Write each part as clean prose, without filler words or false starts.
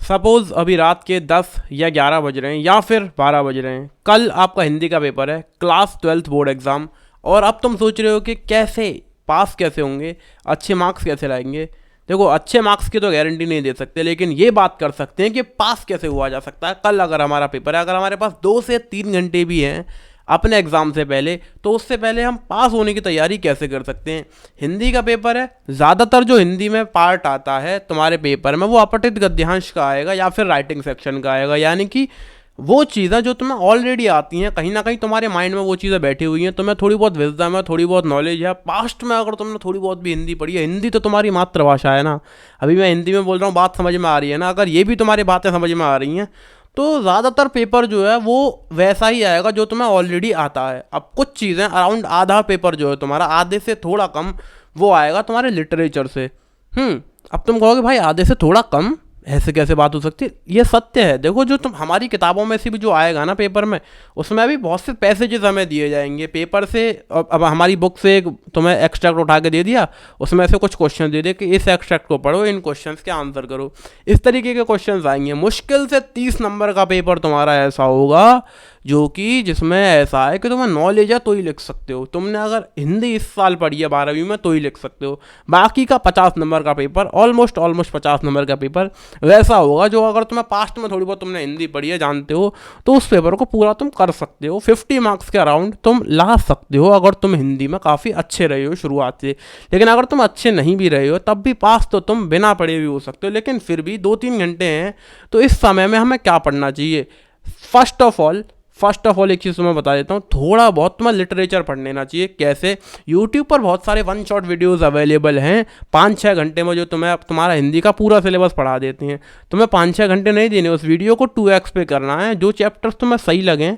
Suppose अभी रात के 10 या 11 बज रहे हैं या फिर 12 बज रहे हैं। कल आपका हिंदी का पेपर है, क्लास 12th बोर्ड एग्ज़ाम। और अब तुम सोच रहे हो कि कैसे पास कैसे होंगे, अच्छे मार्क्स कैसे लाएंगे। देखो, अच्छे मार्क्स की तो गारंटी नहीं दे सकते, लेकिन ये बात कर सकते हैं कि पास कैसे हुआ जा सकता है। कल अगर हमारा पेपर है, अगर हमारे पास 2 से 3 घंटे भी हैं अपने एग्ज़ाम से पहले, तो उससे पहले हम पास होने की तैयारी कैसे कर सकते हैं। हिंदी का पेपर है, ज़्यादातर जो हिंदी में पार्ट आता है तुम्हारे पेपर में वो अपठित गद्यांश का आएगा या फिर राइटिंग सेक्शन का आएगा। यानी कि वो चीज़ें जो तुम्हें ऑलरेडी आती हैं, कहीं ना कहीं तुम्हारे माइंड में वो चीज़ें बैठी हुई हैं, तुम्हें थोड़ी बहुत विजडम है, थोड़ी बहुत नॉलेज है। पास्ट में अगर तुमने थोड़ी बहुत भी हिंदी पढ़ी है, हिंदी तो तुम्हारी मातृभाषा है ना। अभी मैं हिंदी में बोल रहा हूँ, बात समझ में आ रही है ना। अगर ये भी तुम्हारी बातें समझ में आ रही हैं तो ज़्यादातर पेपर जो है वो वैसा ही आएगा जो तुम्हें ऑलरेडी आता है। अब कुछ चीज़ें अराउंड आधा पेपर जो है तुम्हारा, आधे से थोड़ा कम, वो आएगा तुम्हारे लिटरेचर से। अब तुम कहोगे भाई आधे से थोड़ा कम, ऐसे कैसे बात हो सकती है। ये सत्य है। देखो, जो तुम हमारी किताबों में से भी जो आएगा ना पेपर में, उसमें भी बहुत से पैसेजेस हमें दिए जाएंगे पेपर से। अब हमारी बुक से एक तुम्हें एक्सट्रैक्ट उठा के दे दिया, उसमें से कुछ क्वेश्चन दे दिए कि इस एक्सट्रैक्ट को पढ़ो, इन क्वेश्चंस के आंसर करो। इस तरीके के क्वेश्चंस आएंगे। मुश्किल से 30 नंबर का पेपर तुम्हारा ऐसा होगा जो कि जिसमें ऐसा है कि तुम्हें नॉलेज है तो ही लिख सकते हो। तुमने अगर हिंदी इस साल पढ़ी है 12वीं में तो ही लिख सकते हो। बाकी का 50 नंबर का पेपर, ऑलमोस्ट 50 नंबर का पेपर वैसा होगा जो अगर तुम्हें पास्ट में थोड़ी बहुत तुमने हिंदी पढ़ी है, जानते हो, तो उस पेपर को पूरा तुम कर सकते हो। 50 मार्क्स के अराउंड तुम ला सकते हो अगर तुम हिंदी में काफ़ी अच्छे रहे हो शुरुआत से। लेकिन अगर तुम अच्छे नहीं भी रहे हो तब भी पास तो तुम बिना पढ़े भी हो सकते हो। लेकिन फिर भी 2-3 घंटे हैं, तो इस समय में हमें क्या पढ़ना चाहिए। फर्स्ट ऑफ ऑल एक चीज़ मैं बता देता हूँ, थोड़ा बहुत तुम्हें लिटरेचर पढ़ लेना चाहिए। कैसे? यूट्यूब पर बहुत सारे 1 शॉट वीडियोस अवेलेबल हैं 5-6 घंटे में, जो तुम्हें तुम्हारा हिंदी का पूरा सिलेबस पढ़ा देते हैं। तुम्हें 5-6 घंटे नहीं देने, उस वीडियो को 2x पे करना है। जो चैप्टर्स तुम्हें सही लगें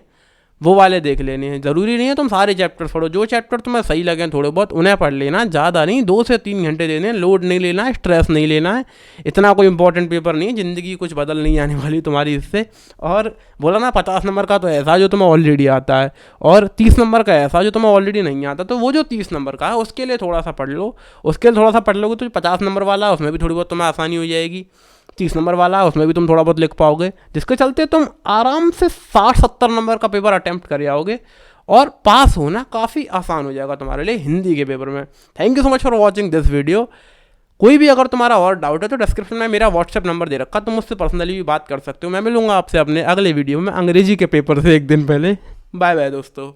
वो वाले देख लेने हैं। ज़रूरी नहीं है तुम सारे चैप्टर्स पढ़ो, जो चैप्टर तुम्हें सही लगें थोड़े बहुत उन्हें पढ़ लेना। ज़्यादा नहीं, 2 से 3 घंटे देने। लोड नहीं लेना है, स्ट्रेस नहीं लेना है। इतना कोई इंपॉर्टेंट पेपर नहीं है, ज़िंदगी कुछ बदल नहीं आने वाली तुम्हारी इससे। और बोला ना 50 नंबर का तो ऐसा जो तुम्हें ऑलरेडी आता है, और 30 नंबर का ऐसा जो तुम्हें ऑलरेडी नहीं आता। तो वो जो 30 नंबर का है उसके लिए थोड़ा सा पढ़ लो। उसके लिए थोड़ा सा पढ़ लोगे तो 50 नंबर वाला, उसमें भी थोड़ी बहुत तुम्हें आसानी हो जाएगी। 30 नंबर वाला, उसमें भी तुम थोड़ा बहुत लिख पाओगे, जिसके चलते तुम आराम से 60-70 नंबर का पेपर अटेम्प्ट कर आओगे और पास होना काफ़ी आसान हो जाएगा तुम्हारे लिए हिंदी के पेपर में। Thank you so much for watching this video. कोई भी अगर तुम्हारा और डाउट है तो डिस्क्रिप्शन में मेरा व्हाट्सएप नंबर दे रखा, तुम मुझसे पर्सनली भी बात कर सकते हो। मैं मिलूंगा आपसे अपने अगले वीडियो में अंग्रेजी के पेपर से एक दिन पहले। बाय बाय दोस्तों।